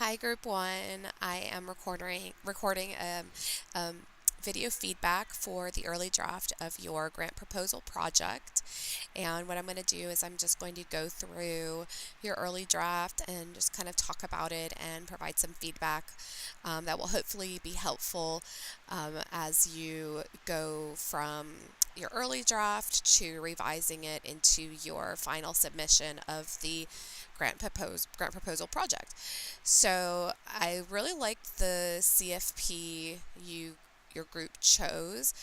Hi, Group One. I am recording video feedback for the early draft of your grant proposal project. And what I'm going to do is I'm just going to go through your early draft and just kind of talk about it and provide some feedback that will hopefully be helpful as you go from your early draft to revising it into your final submission of the grant proposal project. So I really liked the CFP your group chose,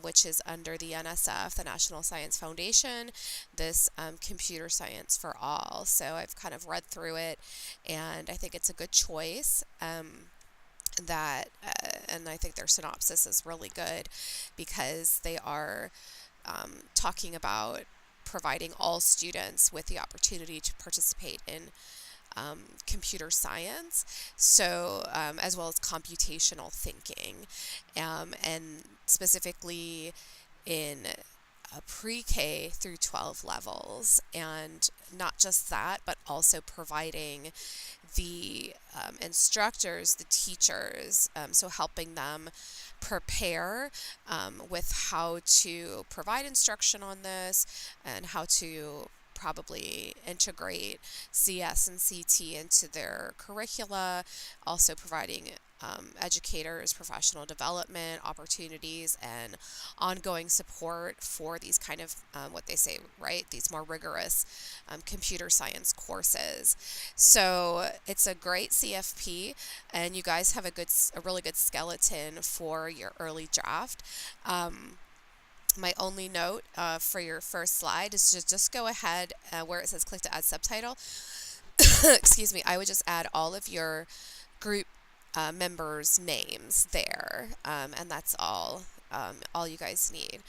which is under the NSF, the National Science Foundation, this Computer Science for All. So I've kind of read through it, and I think it's a good choice. And I think their synopsis is really good because they are talking about providing all students with the opportunity to participate in computer science, so as well as computational thinking, and specifically in pre-K through 12 levels, and not just that, but also providing the instructors, the teachers, so helping them prepare with how to provide instruction on this and how to probably integrate CS and CT into their curricula, also providing educators professional development opportunities and ongoing support for these kind of what they say, right, these more rigorous computer science courses. So it's a great CFP, and you guys have a really good skeleton for your early draft. My only note for your first slide is to just go ahead where it says click to add subtitle. Excuse me, I would just add all of your group members' names there, and that's all you guys need.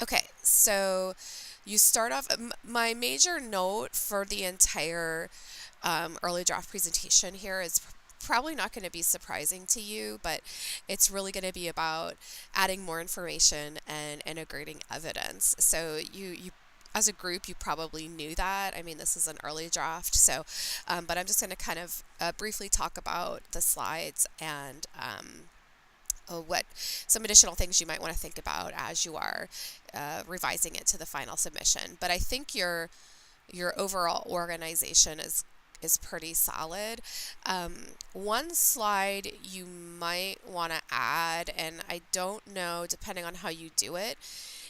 Okay, so you start off. My major note for the entire early draft presentation here is probably not going to be surprising to you, but it's really going to be about adding more information and integrating evidence. So you as a group, you probably knew that. I mean, this is an early draft, so but I'm just going to kind of briefly talk about the slides and what some additional things you might want to think about as you are revising it to the final submission. But I think your overall organization is pretty solid. One slide you might want to add, and I don't know, depending on how you do it,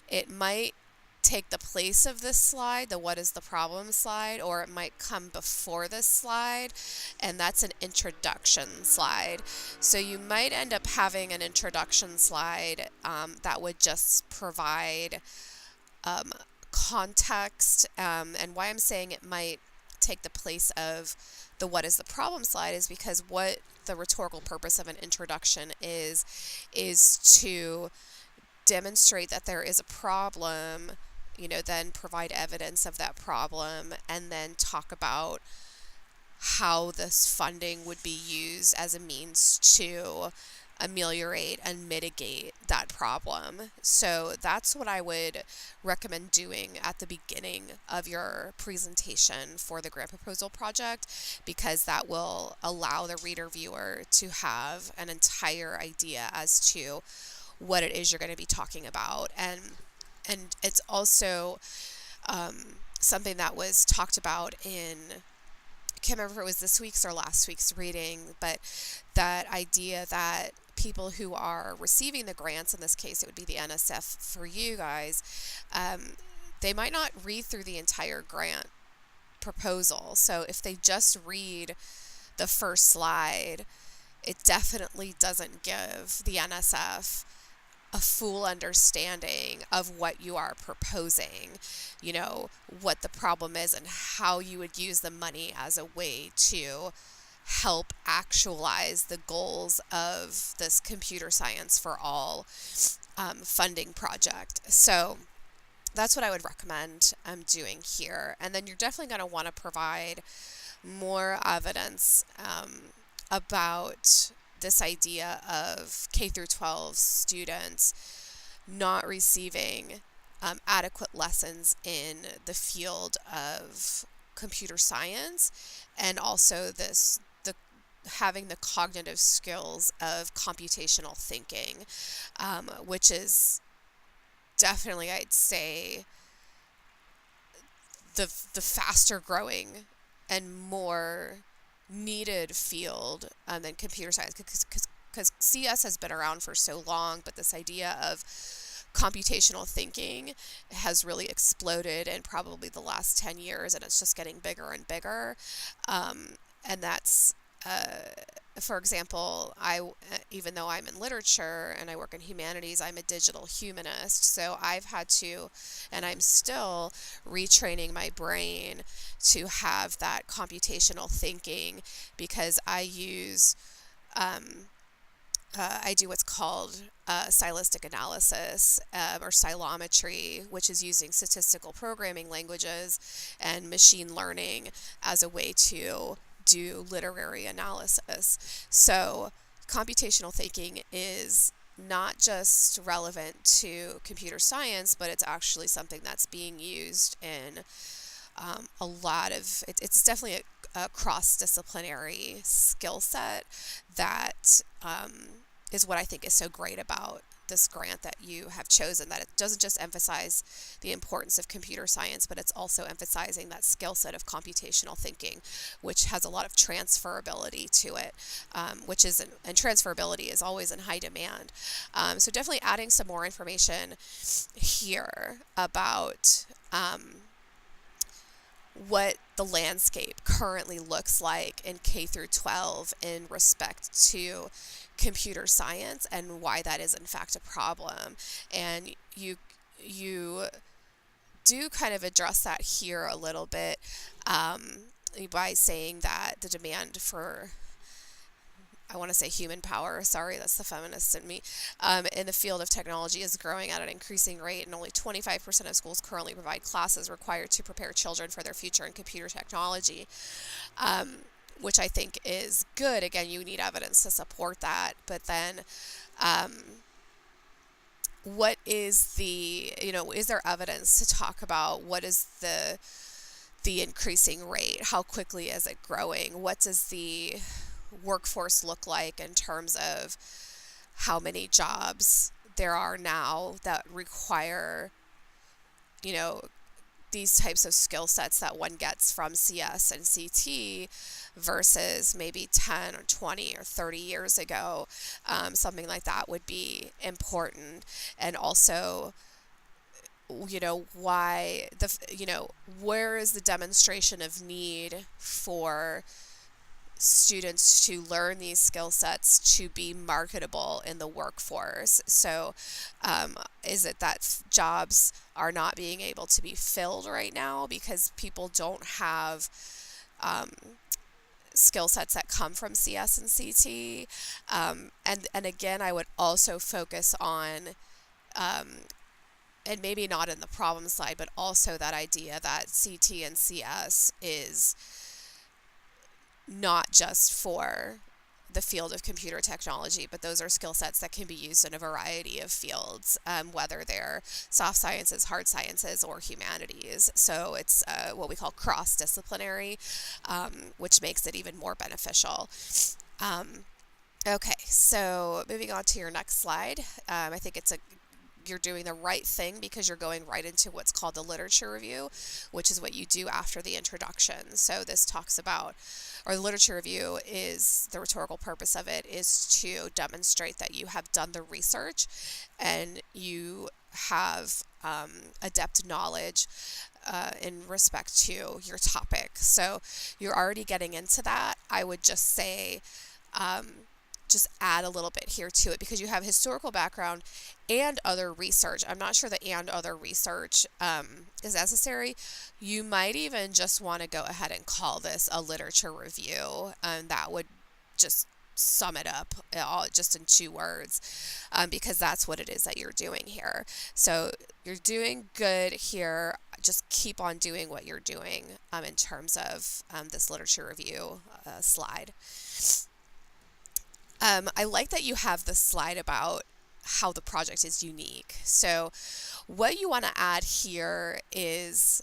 it might take the place of this slide, the what is the problem slide, or it might come before this slide, and that's an introduction slide. So you might end up having an introduction slide that would just provide context, and why I'm saying it might take the place of the what is the problem slide is because what the rhetorical purpose of an introduction is to demonstrate that there is a problem, then provide evidence of that problem, and then talk about how this funding would be used as a means to ameliorate and mitigate that problem. So that's what I would recommend doing at the beginning of your presentation for the grant proposal project, because that will allow the reader viewer to have an entire idea as to what it is you're going to be talking about. And it's also something that was talked about in, I can't remember if it was this week's or last week's reading, but that idea that people who are receiving the grants, in this case it would be the NSF for you guys, they might not read through the entire grant proposal. So if they just read the first slide, it definitely doesn't give the NSF a full understanding of what you are proposing, what the problem is and how you would use the money as a way to help actualize the goals of this Computer Science for All funding project. So that's what I would recommend doing here. And then you're definitely going to want to provide more evidence about this idea of K through 12 students not receiving adequate lessons in the field of computer science, and also the having the cognitive skills of computational thinking, which is definitely, I'd say, the faster growing and more needed field than computer science, because CS has been around for so long, but this idea of computational thinking has really exploded in probably the last 10 years, and it's just getting bigger and bigger. And that's, for example, even though I'm in literature and I work in humanities, I'm a digital humanist. So I've had to, and I'm still retraining my brain to have that computational thinking, because I do what's called stylistic analysis, or stylometry, which is using statistical programming languages and machine learning as a way to do literary analysis. So computational thinking is not just relevant to computer science, but it's actually something that's being used in a lot of, it's definitely a cross-disciplinary skill set that is what I think is so great about this grant that you have chosen, that it doesn't just emphasize the importance of computer science, but it's also emphasizing that skill set of computational thinking, which has a lot of transferability to it, and transferability is always in high demand. So definitely adding some more information here about what the landscape currently looks like in K through 12 in respect to computer science, and why that is in fact a problem. And you do kind of address that here a little bit, by saying that the demand for, I want to say human power, sorry, that's the feminist in me, in the field of technology is growing at an increasing rate, and only 25% of schools currently provide classes required to prepare children for their future in computer technology, which I think is good. Again, you need evidence to support that, but then what is is there evidence to talk about what is the increasing rate? How quickly is it growing? What does the workforce look like in terms of how many jobs there are now that require, these types of skill sets that one gets from CS and CT versus maybe 10 or 20 or 30 years ago? Something like that would be important. And also, why where is the demonstration of need for students to learn these skill sets to be marketable in the workforce? So is it that jobs are not being able to be filled right now because people don't have skill sets that come from CS and CT? And again, I would also focus on, and maybe not in the problem slide, but also that idea that CT and CS is not just for the field of computer technology, but those are skill sets that can be used in a variety of fields, whether they're soft sciences, hard sciences, or humanities. So it's what we call cross-disciplinary, which makes it even more beneficial. Okay, so moving on to your next slide. I think you're doing the right thing because you're going right into what's called the literature review, which is what you do after the introduction. So this talks about, or the literature review is, the rhetorical purpose of it is to demonstrate that you have done the research and you have adept knowledge in respect to your topic. So you're already getting into that. I would just say, just add a little bit here to it because you have historical background and other research. I'm not sure the and other research is necessary. You might even just want to go ahead and call this a literature review, and that would just sum it up all just in 2 words, because that's what it is that you're doing here. So you're doing good here. Just keep on doing what you're doing in terms of this literature review slide. I like that you have the slide about how the project is unique. So what you want to add here is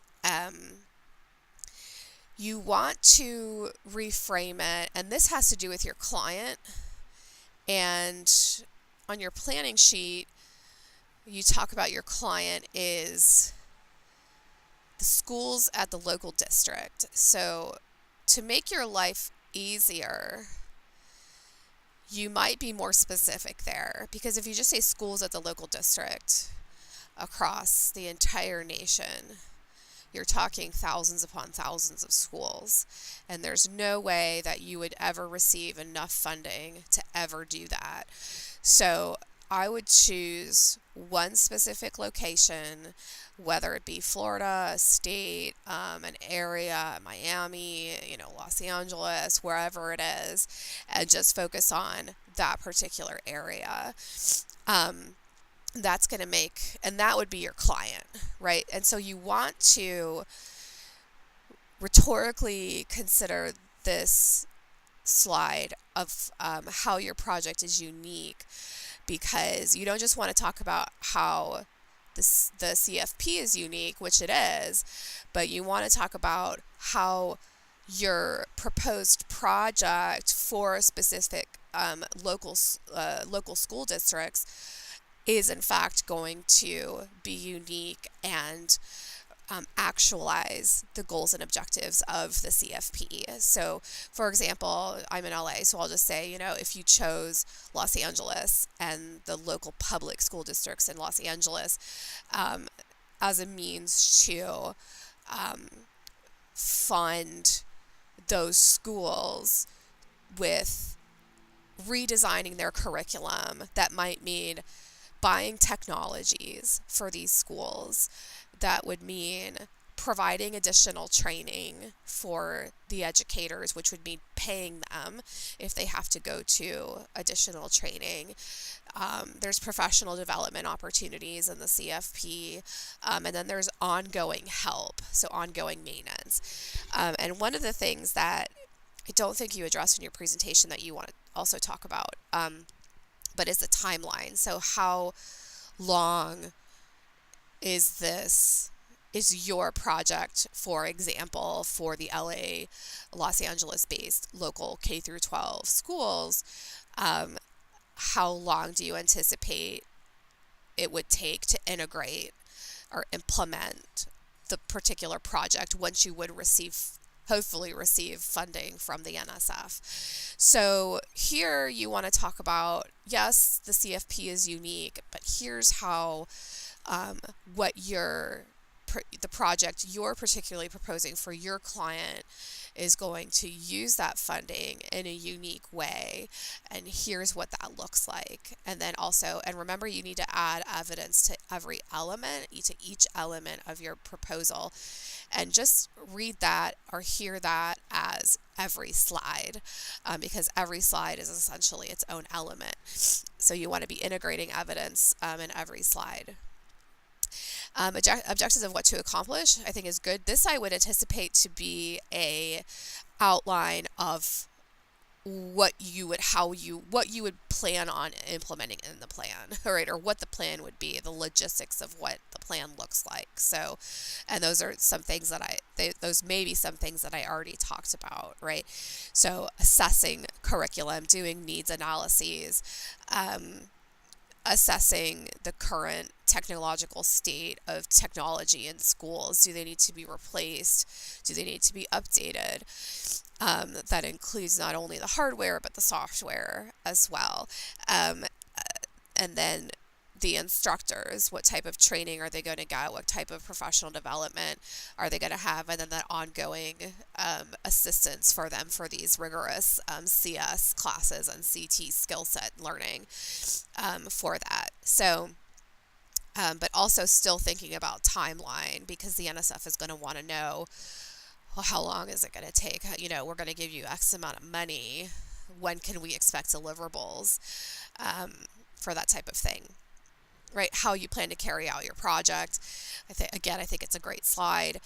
You want to reframe it, and this has to do with your client. And on your planning sheet, you talk about your client is the schools at the local district. So to make your life easier, you might be more specific there, because if you just say schools at the local district across the entire nation, you're talking thousands upon thousands of schools, and there's no way that you would ever receive enough funding to ever do that. So I would choose one specific location, whether it be Florida, a state, an area, Miami, Los Angeles, wherever it is, and just focus on that particular area. That's going to make, and that would be your client, right? And so you want to rhetorically consider this slide of how your project is unique, because you don't just want to talk about how the CFP is unique, which it is, but you want to talk about how your proposed project for specific local school districts is in fact going to be unique and actualize the goals and objectives of the CFP. So, for example, I'm in LA, so I'll just say, if you chose Los Angeles and the local public school districts in Los Angeles as a means to fund those schools with redesigning their curriculum, that might mean buying technologies for these schools. That would mean providing additional training for the educators, which would mean paying them if they have to go to additional training. There's professional development opportunities in the CFP, and then there's ongoing help, so ongoing maintenance. And one of the things that I don't think you addressed in your presentation that you want to also talk about, but is the timeline. So how long is your project, for example, for the LA, Los Angeles-based local K through 12 schools? How long do you anticipate it would take to integrate or implement the particular project once you would hopefully receive funding from the NSF? So here you want to talk about, yes, the CFP is unique, but here's how the project you're particularly proposing for your client is going to use that funding in a unique way, and here's what that looks like. And then also, and remember, you need to add evidence to every element, to each element of your proposal, and just read that or hear that as every slide, because every slide is essentially its own element. So you want to be integrating evidence in every slide. Objectives of what to accomplish, I think, is good. This I would anticipate to be a outline of what you would plan on implementing in the plan, right? Or what the plan would be, the logistics of what the plan looks like. So, and those are some things that those may be some things that I already talked about, right? So assessing curriculum, doing needs analyses, assessing the current technological state of technology in schools. Do they need to be replaced? Do they need to be updated? That includes not only the hardware, but the software as well. And then the instructors, what type of training are they going to get? What type of professional development are they going to have? And then that ongoing assistance for them for these rigorous CS classes and CT skill set learning for that. So, but also still thinking about timeline, because the NSF is going to want to know, well, how long is it going to take? We're going to give you X amount of money. When can we expect deliverables for that type of thing? Right? How you plan to carry out your project. I think it's a great slide.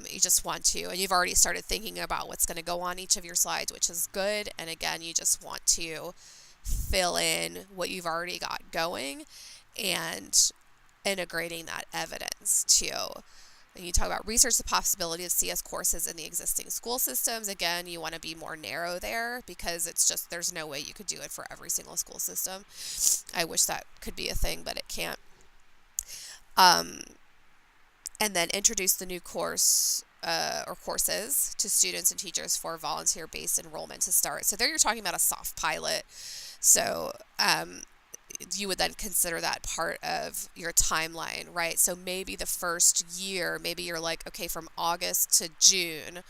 You just want to, and you've already started thinking about what's going to go on each of your slides, which is good. And again, you just want to fill in what you've already got going and integrating that evidence to And you talk about research the possibility of CS courses in the existing school systems. Again, you want to be more narrow there because it's just, there's no way you could do it for every single school system. I wish that could be a thing, but it can't. And then introduce the new course or courses to students and teachers for volunteer-based enrollment to start. So there you're talking about a soft pilot. So you would then consider that part of your timeline, right? So maybe the first year, maybe you're like, okay, from August to June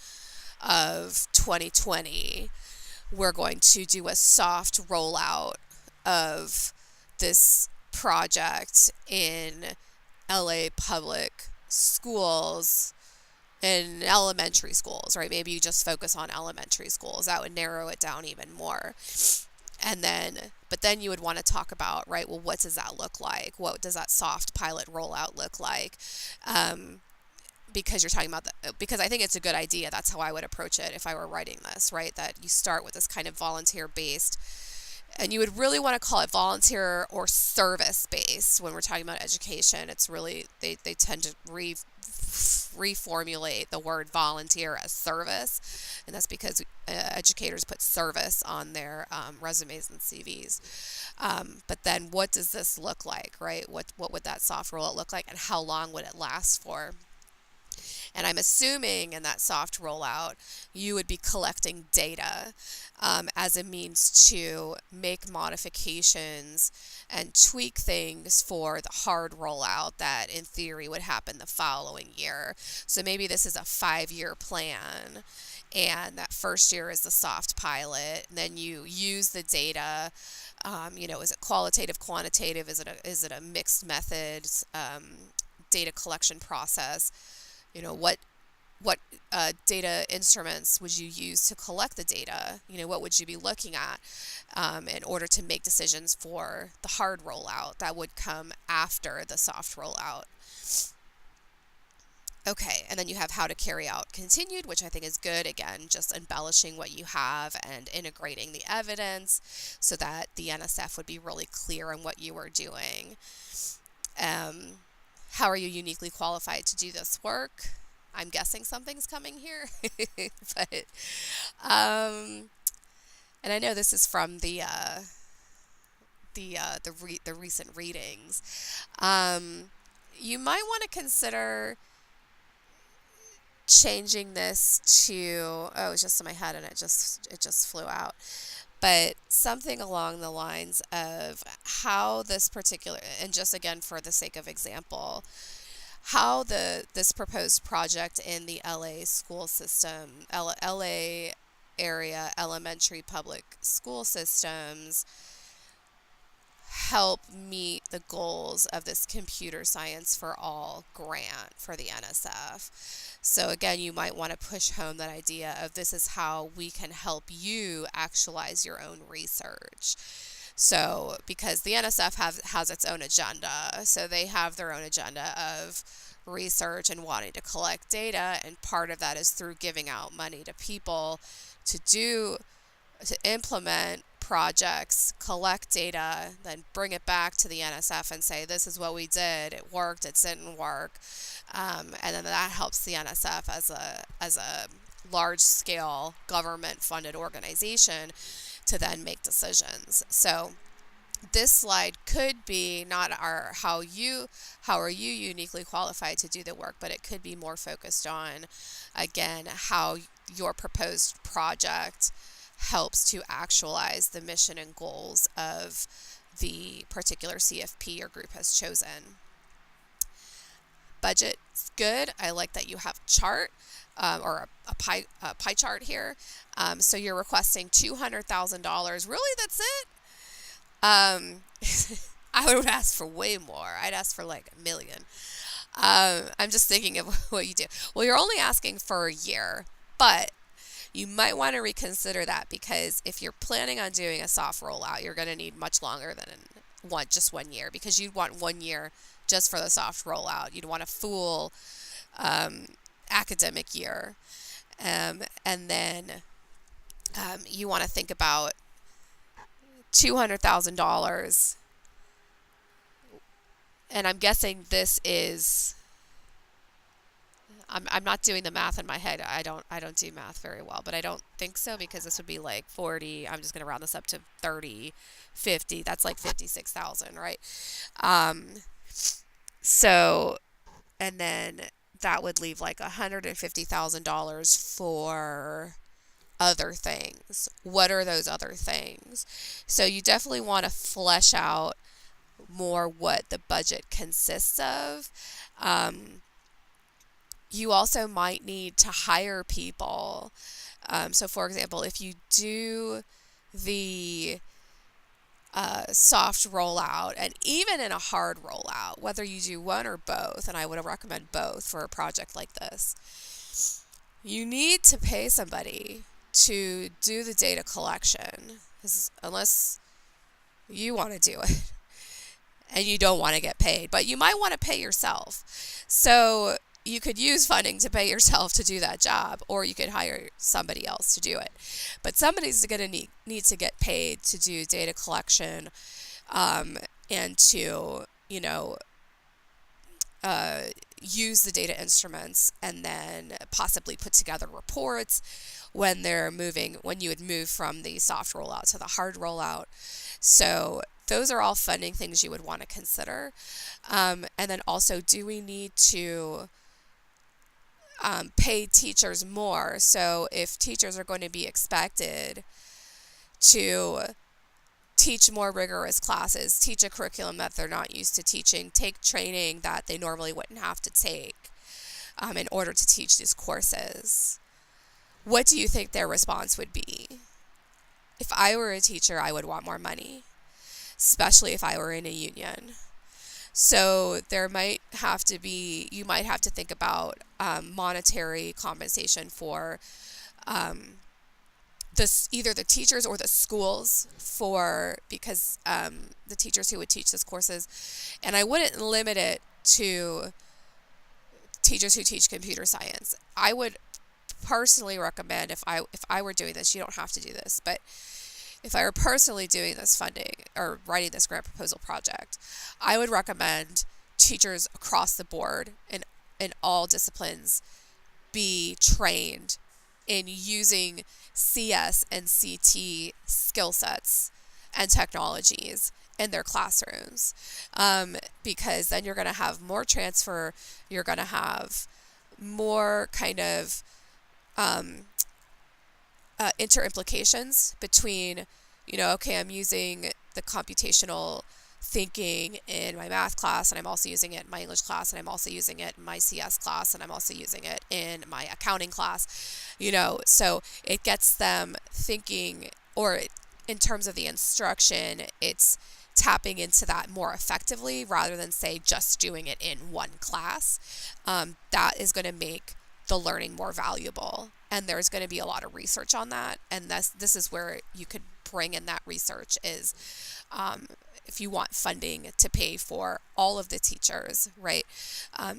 of 2020, we're going to do a soft rollout of this project in LA public schools and elementary schools, right? Maybe you just focus on elementary schools. That would narrow it down even more. And then, but then you would want to talk about, right, well, what does that look like? What does that soft pilot rollout look like? Because you're talking about because I think it's a good idea. That's how I would approach it if I were writing this, right? That you start with this kind of volunteer-based, and you would really want to call it volunteer or service-based when we're talking about education. It's really, they tend to reformulate the word volunteer as service, and that's because educators put service on their resumes and CVs. But then what does this look like, right? What would that soft rollout look like, and how long would it last for? And I'm assuming in that soft rollout, you would be collecting data as a means to make modifications and tweak things for the hard rollout that in theory would happen the following year. So maybe this is a 5-year plan, and that first year is the soft pilot, and then you use the data. Is it qualitative, quantitative? Is it a mixed method data collection process? What data instruments would you use to collect the data? What would you be looking at in order to make decisions for the hard rollout that would come after the soft rollout? Okay, and then you have how to carry out continued, which I think is good. Again, just embellishing what you have and integrating the evidence so that the NSF would be really clear on what you are doing. How are you uniquely qualified to do this work? I'm guessing something's coming here, but and I know this is from the recent readings. You might want to consider changing this to, it was just in my head and it just flew out. But something along the lines of how this particular, and just again for the sake of example, how this proposed project in the LA school system, LA area elementary public school systems help meet the goals of this Computer Science for All grant for the NSF. So again, you might want to push home that idea of this is how we can help you actualize your own research. So because the NSF has its own agenda, so they have their own agenda of research and wanting to collect data, and part of that is through giving out money to people to implement projects, collect data, then bring it back to the NSF and say, this is what we did, it worked, it didn't work, and then that helps the NSF as a large-scale government-funded organization to then make decisions. So this slide could be not how are you uniquely qualified to do the work, but it could be more focused on, again, how your proposed project helps to actualize the mission and goals of the particular CFP your group has chosen. Budget's good. I like that you have a chart or a pie chart here. So you're requesting $200,000. Really, that's it? I would ask for way more. I'd ask for like $1 million. I'm just thinking of what you do. Well, you're only asking for a year, but you might want to reconsider that, because if you're planning on doing a soft rollout, you're going to need much longer than just 1 year, because you'd want 1 year just for the soft rollout. You'd want a full academic year. And then you want to think about $200,000. And I'm guessing this is I'm not doing the math in my head. I don't do math very well, but I don't think so, because this would be like 40. I'm just going to round this up to 30, 50. That's like 56,000, right? Um, so, and then that would leave like $150,000 for other things. What are those other things? So you definitely want to flesh out more what the budget consists of. You also might need to hire people. So, for example, if you do the soft rollout, and even in a hard rollout, whether you do one or both, and I would recommend both for a project like this, you need to pay somebody to do the data collection, unless you want to do it and you don't want to get paid, but you might want to pay yourself. So you could use funding to pay yourself to do that job, or you could hire somebody else to do it. But somebody's going to need to get paid to do data collection, and to, use the data instruments, and then possibly put together reports when you would move from the soft rollout to the hard rollout. So those are all funding things you would want to consider. And then also, do we need to pay teachers more? So if teachers are going to be expected to teach more rigorous classes, teach a curriculum that they're not used to teaching, take training that they normally wouldn't have to take in order to teach these courses, what do you think their response would be? If I were a teacher, I would want more money, especially if I were in a union. So you might have to think about monetary compensation for either the teachers or the schools, because the teachers who would teach these courses, and I wouldn't limit it to teachers who teach computer science. I would personally recommend, if I were doing this, you don't have to do this, but if I were personally doing this funding or writing this grant proposal project, I would recommend teachers across the board in all disciplines be trained in using CS and CT skill sets and technologies in their classrooms, because then you're going to have more transfer, you're going to have more kind of interimplications between, okay, I'm using the computational thinking in my math class, and I'm also using it in my English class, and I'm also using it in my CS class, and I'm also using it in my accounting class, so it gets them thinking, or in terms of the instruction, it's tapping into that more effectively rather than, say, just doing it in one class. That is going to make the learning more valuable, and there's going to be a lot of research on that, and this is where you could bring in that research is if you want funding to pay for all of the teachers, right?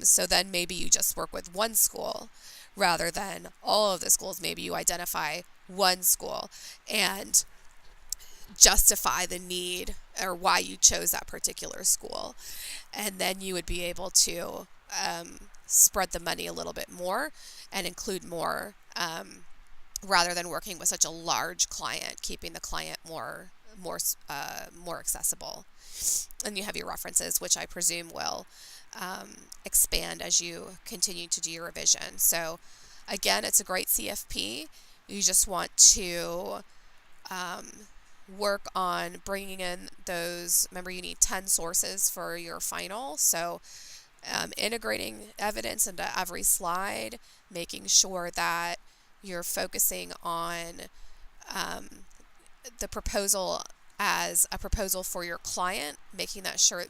So then maybe you just work with one school rather than all of the schools. Maybe you identify one school and justify the need or why you chose that particular school, and then you would be able to spread the money a little bit more and include more, rather than working with such a large client, keeping the client more accessible. And you have your references, which I presume will expand as you continue to do your revision. So again, it's a great CFP. You just want to work on bringing in those. Remember, you need 10 sources for your final. So integrating evidence into every slide, making sure that you're focusing on the proposal as a proposal for your client, making sure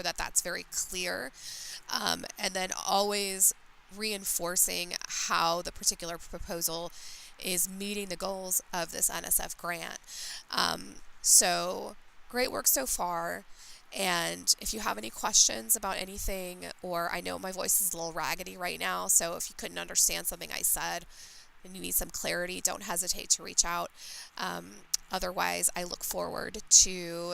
that that's very clear, and then always reinforcing how the particular proposal is meeting the goals of this NSF grant. So great work so far. And if you have any questions about anything, or I know my voice is a little raggedy right now, so if you couldn't understand something I said and you need some clarity, don't hesitate to reach out. Otherwise, I look forward to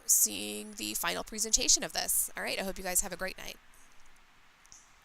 seeing the final presentation of this. All right, I hope you guys have a great night.